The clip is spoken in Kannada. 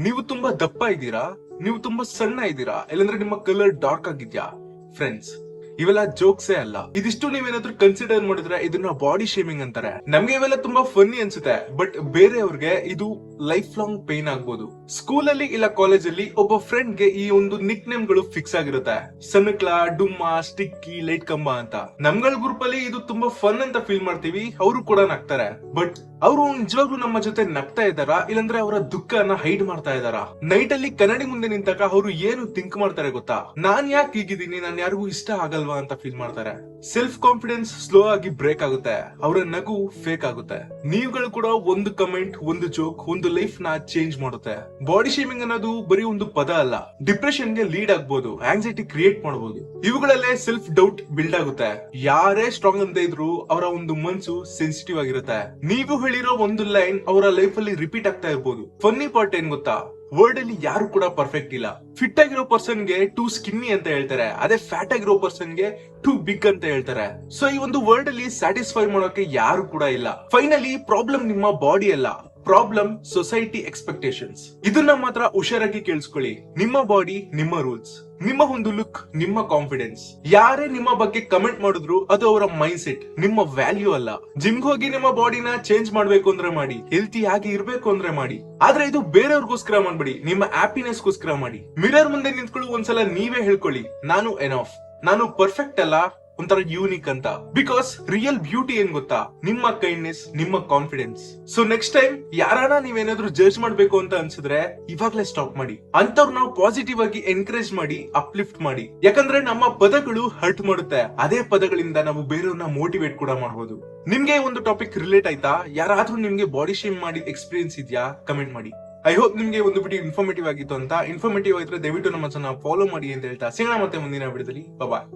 ನೀವು ತುಂಬಾ ದಪ್ಪ ಇದ್ದೀರಾ, ನೀವು ತುಂಬಾ ಸಣ್ಣ ಇದ್ದೀರಾ, ಇಲ್ಲಾಂದ್ರೆ ನಿಮ್ಮ ಕಲರ್ ಡಾರ್ಕ್ ಆಗಿದ್ಯಾ? ಫ್ರೆಂಡ್ಸ್, ಇವೆಲ್ಲ ಜೋಕ್ಸೇ ಅಲ್ಲ. ಇದಿಷ್ಟು ನೀವೇನಾದ್ರೂ ಕನ್ಸಿಡರ್ ಮಾಡಿದ್ರೆ ಇದನ್ನ ಬಾಡಿ ಶೇಮಿಂಗ್ ಅಂತಾರೆ. ನಮ್ಗೆ ಇವೆಲ್ಲ ತುಂಬಾ ಫನ್ನಿ ಅನ್ಸುತ್ತೆ, ಬಟ್ ಬೇರೆಯವ್ರಿಗೆ ಇದು ಲೈಫ್ ಲಾಂಗ್ ಪೇನ್ ಆಗ್ಬೋದು. ಸ್ಕೂಲ್ ಅಲ್ಲಿ ಇಲ್ಲ ಕಾಲೇಜ್ ಅಲ್ಲಿ ಒಬ್ಬ ಫ್ರೆಂಡ್ ಗೆ ಈ ಒಂದು ನಿಕ್ ನೇಮ್ ಗಳು ಫಿಕ್ಸ್ ಆಗಿರುತ್ತೆ. ಸಣ್ಣಕ್ಲಾ, ಡುಮ್ಮ, ಸ್ಟಿಕ್ಕಿ, ಲೈಟ್ ಕಂಬ ಅಂತ. ನಮ್ಗಳ ಗ್ರೂಪ್ ಅಲ್ಲಿ ಇದು ತುಂಬಾ ಫನ್ ಅಂತ ಫೀಲ್ ಮಾಡ್ತೀವಿ, ಅವರು ಕೂಡ ನಗ್ತಾರೆ. ಬಟ್ ಅವರು ನಿಜವಾಗ್ಲೂ ನಮ್ಮ ಜೊತೆ ನಗ್ತಾ ಇದ್ದಾರಾ, ಇಲ್ಲಾಂದ್ರೆ ಅವರ ದುಃಖನ ಹೈಡ್ ಮಾಡ್ತಾ ಇದ್ದಾರಾ? ನೈಟ್ ಅಲ್ಲಿ ಕನ್ನಡಿ ಮುಂದೆ ನಿಂತಾಗ ಅವರು ಏನು ಥಿಂಕ್ ಮಾಡ್ತಾರೆ ಗೊತ್ತಾ? ನಾನ್ ಯಾಕೆ ಹೀಗಿದ್ದೀನಿ, ನಾನ್ ಯಾರಿಗೂ ಇಷ್ಟ ಆಗಲ್ವಾ ಅಂತ ಫೀಲ್ ಮಾಡ್ತಾರೆ. ಸೆಲ್ಫ್ ಕಾನ್ಫಿಡೆನ್ಸ್ ಸ್ಲೋ ಆಗಿ ಬ್ರೇಕ್ ಆಗುತ್ತೆ, ಅವರ ನಗು ಫೇಕ್ ಆಗುತ್ತೆ. ನೀವುಗಳು ಕೂಡ ಒಂದು ಕಮೆಂಟ್, ಒಂದು ಜೋಕ್, ಒಂದು ಲೈಫ್ ನ ಚೇಂಜ್ ಮಾಡುತ್ತೆ. ಬಾಡಿ ಶೇಮಿಂಗ್ ಅನ್ನೋದು ಬರೀ ಒಂದು ಪದ ಅಲ್ಲ, ಡಿಪ್ರೆಷನ್ ಗೆ ಲೀಡ್ ಆಗ್ಬೋದು, ಆಂಗ್ಸೈಟಿ ಕ್ರಿಯೇಟ್ ಮಾಡಬಹುದು. ಇವುಗಳಲ್ಲೇ ಸೆಲ್ಫ್ ಡೌಟ್ ಬಿಲ್ಡ್ ಆಗುತ್ತೆ. ಯಾರೇ ಸ್ಟ್ರಾಂಗ್ ಅಂತ ಇದ್ರು ಅವರ ಒಂದು ಮನ್ಸು ಸೆನ್ಸಿಟಿವ್ ಆಗಿರುತ್ತೆ. ನೀವು ಹೇಳಿರೋ ಒಂದು ಲೈನ್ ಅವರ ಲೈಫ್ ಅಲ್ಲಿ ರಿಪೀಟ್ ಆಗ್ತಾ ಇರ್ಬೋದು. ಫನ್ನಿ ಪಾರ್ಟ್ ಏನ್ ಗೊತ್ತಾ? ವರ್ಲ್ಡ್ ಅಲ್ಲಿ ಯಾರು ಕೂಡ ಪರ್ಫೆಕ್ಟ್ ಇಲ್ಲ. ಫಿಟ್ ಆಗಿರೋ ಪರ್ಸನ್ ಗೆ ಟೂ ಸ್ಕಿನ್ನಿ ಅಂತ ಹೇಳ್ತಾರೆ, ಅದೇ ಫ್ಯಾಟ್ ಆಗಿರೋ ಪರ್ಸನ್ ಗೆ ಟೂ ಬಿಗ್ ಅಂತ ಹೇಳ್ತಾರೆ. ಸೊ ಈ ಒಂದು ವರ್ಲ್ಡ್ ಅಲ್ಲಿ ಸ್ಯಾಟಿಸ್ಫೈ ಮಾಡೋಕೆ ಯಾರು ಕೂಡ ಇಲ್ಲ. ಫೈನಲಿ ಪ್ರಾಬ್ಲಮ್ ನಿಮ್ಮ ಬಾಡಿ ಅಲ್ಲ, ಪ್ರಾಬ್ಲಮ್ ಸೊಸೈಟಿ ಎಕ್ಸ್ಪೆಕ್ಟೇಷನ್ಸ್. ಇದನ್ನ ಮಾತ್ರ ಹುಷಾರಾಗಿ ಕೇಳಿಸ್ಕೊಳ್ಳಿ. ನಿಮ್ಮ ಬಾಡಿ ನಿಮ್ಮ ರೂಲ್ಸ್, ನಿಮ್ಮ ಒಂದು ಲುಕ್ ನಿಮ್ಮ ಕಾನ್ಫಿಡೆನ್ಸ್. ಯಾರೇ ನಿಮ್ಮ ಬಗ್ಗೆ ಕಮೆಂಟ್ ಮಾಡಿದ್ರು ಅದು ಅವರ ಮೈಂಡ್ ಸೆಟ್, ನಿಮ್ಮ ವ್ಯಾಲ್ಯೂ ಅಲ್ಲ. ಜಿಮ್ ಹೋಗಿ ನಿಮ್ಮ ಬಾಡಿನ ಚೇಂಜ್ ಮಾಡ್ಬೇಕು ಅಂದ್ರೆ ಮಾಡಿ, ಹೆಲ್ತಿ ಆಗಿ ಇರ್ಬೇಕು ಅಂದ್ರೆ ಮಾಡಿ. ಆದ್ರೆ ಇದು ಬೇರೆಯವ್ರಿಗೋಸ್ಕರ ಮಾಡ್ಬೇಡಿ, ನಿಮ್ಮ ಹ್ಯಾಪಿನೆಸ್ ಗೋಸ್ಕರ ಮಾಡಿ. ಮಿರರ್ ಮುಂದೆ ನಿಂತ್ಕೊಳ್ಳಿ, ಒಂದ್ಸಲ ನೀವೇ ಹೇಳ್ಕೊಳ್ಳಿ, ನಾನು ಎನಫ್, ನಾನು ಪರ್ಫೆಕ್ಟ್ ಅಲ್ಲ, ಒಂಥರ ಯೂನಿಕ್ ಅಂತ. ಬಿಕಾಸ್ ರಿಯಲ್ ಬ್ಯೂಟಿ ಏನ್ ಗೊತ್ತಾ? ನಿಮ್ಮ ಕೈಂಡ್ನೆಸ್, ನಿಮ್ಮ ಕಾನ್ಫಿಡೆನ್ಸ್. ಸೊ ನೆಕ್ಸ್ಟ್ ಟೈಮ್ ಯಾರನ್ನ ನೀವೇನಾದ್ರೂ ಜಡ್ಜ್ ಮಾಡ್ಬೇಕು ಅಂತ ಅನ್ಸಿದ್ರೆ ಇವಾಗ್ಲೇ ಸ್ಟಾಪ್ ಮಾಡಿ. ಅಂತವ್ರನ್ನ ಪಾಸಿಟಿವ್ ಆಗಿ ಎನ್ಕರೇಜ್ ಮಾಡಿ, ಅಪ್ಲಿಫ್ಟ್ ಮಾಡಿ. ಯಾಕಂದ್ರೆ ನಮ್ಮ ಪದಗಳು ಹರ್ಟ್ ಮಾಡುತ್ತೆ, ಅದೇ ಪದಗಳಿಂದ ನಾವು ಬೇರೆಯವ್ರನ್ನ ಮೋಟಿವೇಟ್ ಕೂಡ ಮಾಡಬಹುದು. ನಿಮ್ಗೆ ಒಂದು ಟಾಪಿಕ್ ರಿಲೇಟ್ ಆಯ್ತಾ? ಯಾರಾದ್ರೂ ನಿಮ್ಗೆ ಬಾಡಿ ಶೇಮ್ ಮಾಡಿ ಎಕ್ಸ್ಪೀರಿಯನ್ಸ್ ಇದೆಯಾ? ಕಮೆಂಟ್ ಮಾಡಿ. ಐ ಹೋಪ್ ನಿಮ್ಗೆ ಒಂದು ವಿಡಿಯೋ ಇನ್ಫಾರ್ಮೇಟಿವ್ ಆಗಿತ್ತು ಅಂತ. ಇನ್ಫಾರ್ಮೇಟಿವ್ ಆಗಿದ್ರೆ ದಯವಿಟ್ಟು ನಮ್ಮ ಚಾನಲ್ ಫಾಲೋ ಮಾಡಿ ಅಂತ ಹೇಳ್ತಾ ಸಿಗೋಣ ಮತ್ತೆ ಮುಂದಿನ ವಿಡಿಯೋದಲ್ಲಿ. ಬಾಯ್.